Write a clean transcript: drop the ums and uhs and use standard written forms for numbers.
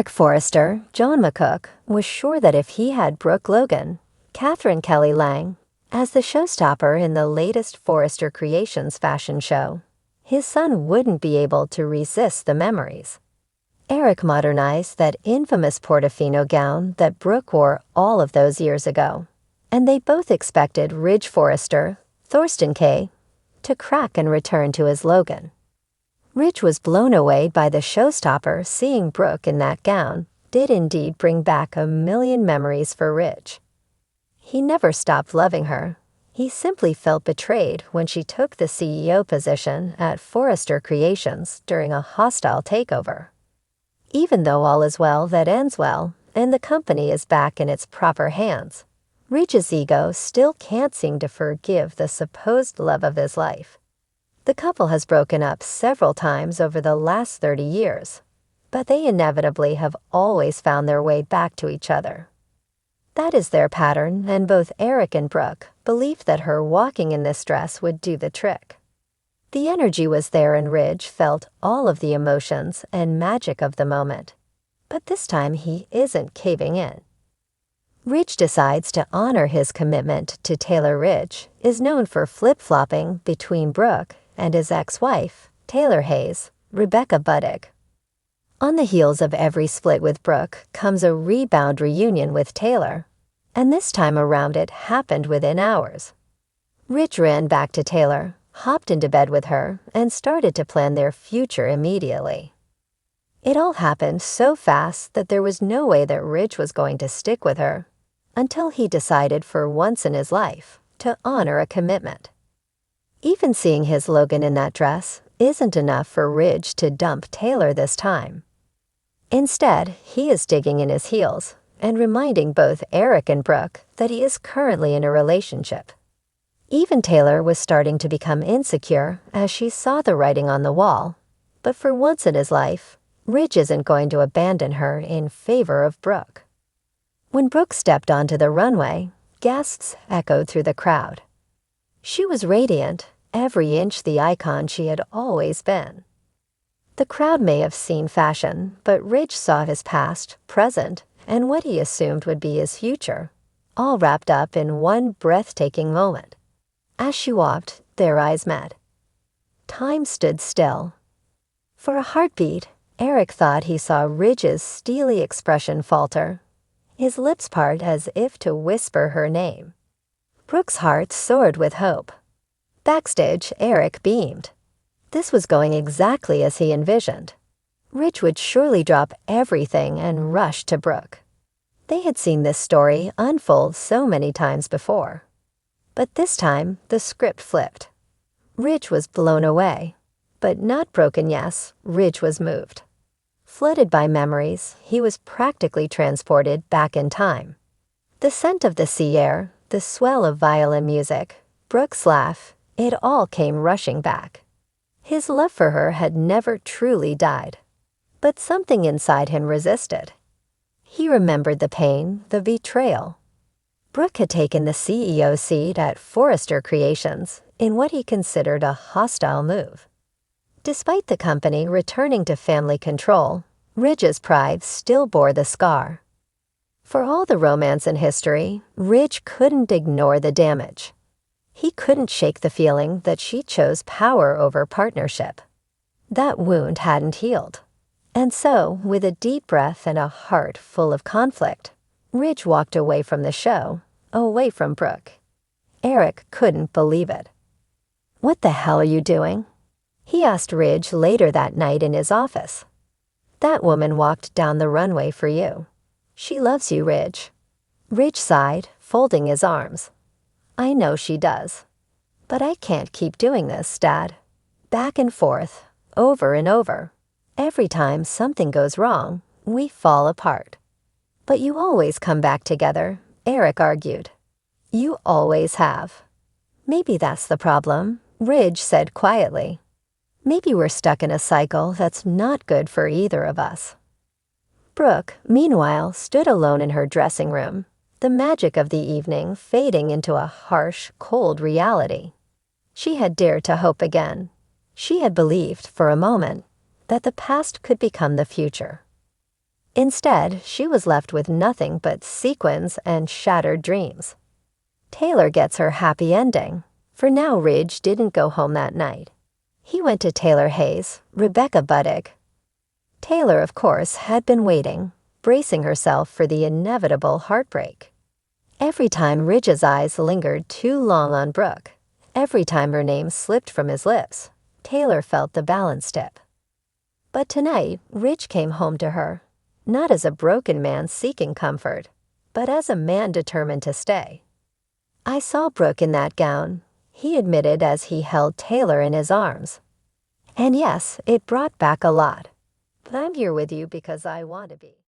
Eric Forrester, John McCook, was sure that if he had Brooke Logan, Catherine Kelly Lang, as the showstopper in the latest Forrester Creations fashion show, his son wouldn't be able to resist the memories. Eric modernized that infamous Portofino gown that Brooke wore all of those years ago, and they both expected Ridge Forrester, Thorsten Kaye, to crack and return to his Logan. Ridge was blown away by the showstopper. Seeing Brooke in that gown did indeed bring back a million memories for Ridge. He never stopped loving her. He simply felt betrayed when she took the CEO position at Forrester Creations during a hostile takeover. Even though all is well that ends well, and the company is back in its proper hands, Ridge's ego still can't seem to forgive the supposed love of his life. The couple has broken up several times over the last 30 years, but they inevitably have always found their way back to each other. That is their pattern, and both Eric and Brooke believed that her walking in this dress would do the trick. The energy was there, and Ridge felt all of the emotions and magic of the moment. But this time he isn't caving in. Ridge decides to honor his commitment to Taylor. Ridge is known for flip-flopping between Brooke and his ex-wife, Taylor Hayes, Rebecca Buddick. On the heels of every split with Brooke comes a rebound reunion with Taylor, and this time around it happened within hours. Ridge ran back to Taylor, hopped into bed with her, and started to plan their future immediately. It all happened so fast that there was no way that Ridge was going to stick with her until he decided for once in his life to honor a commitment. Even seeing his Logan in that dress isn't enough for Ridge to dump Taylor this time. Instead, he is digging in his heels and reminding both Eric and Brooke that he is currently in a relationship. Even Taylor was starting to become insecure as she saw the writing on the wall, but for once in his life, Ridge isn't going to abandon her in favor of Brooke. When Brooke stepped onto the runway, gasps echoed through the crowd. She was radiant, every inch the icon she had always been. The crowd may have seen fashion, but Ridge saw his past, present, and what he assumed would be his future, all wrapped up in one breathtaking moment. As she walked, their eyes met. Time stood still. For a heartbeat, Eric thought he saw Ridge's steely expression falter, his lips part as if to whisper her name. Brooke's heart soared with hope. Backstage, Eric beamed. This was going exactly as he envisioned. Ridge would surely drop everything and rush to Brooke. They had seen this story unfold so many times before. But this time, the script flipped. Ridge was blown away. But not broken, yes, Ridge was moved. Flooded by memories, he was practically transported back in time. The scent of the sea air, the swell of violin music, Brooke's laugh, it all came rushing back. His love for her had never truly died, but something inside him resisted. He remembered the pain, the betrayal. Brooke had taken the CEO seat at Forrester Creations in what he considered a hostile move. Despite the company returning to family control, Ridge's pride still bore the scar. For all the romance in history, Ridge couldn't ignore the damage. He couldn't shake the feeling that she chose power over partnership. That wound hadn't healed. And so, with a deep breath and a heart full of conflict, Ridge walked away from the show, away from Brooke. Eric couldn't believe it. "What the hell are you doing?" he asked Ridge later that night in his office. "That woman walked down the runway for you. She loves you, Ridge." Ridge sighed, folding his arms. "I know she does. But I can't keep doing this, Dad. Back and forth, over and over. Every time something goes wrong, we fall apart." "But you always come back together," Eric argued. "You always have." "Maybe that's the problem," Ridge said quietly. "Maybe we're stuck in a cycle that's not good for either of us." Brooke, meanwhile, stood alone in her dressing room, the magic of the evening fading into a harsh, cold reality. She had dared to hope again. She had believed, for a moment, that the past could become the future. Instead, she was left with nothing but sequins and shattered dreams. Taylor gets her happy ending. For now, Ridge didn't go home that night. He went to Taylor Hayes, Rebecca Buddick. Taylor, of course, had been waiting, bracing herself for the inevitable heartbreak. Every time Ridge's eyes lingered too long on Brooke, every time her name slipped from his lips, Taylor felt the balance tip. But tonight, Ridge came home to her, not as a broken man seeking comfort, but as a man determined to stay. "I saw Brooke in that gown," he admitted as he held Taylor in his arms. "And yes, it brought back a lot. But I'm here with you because I want to be."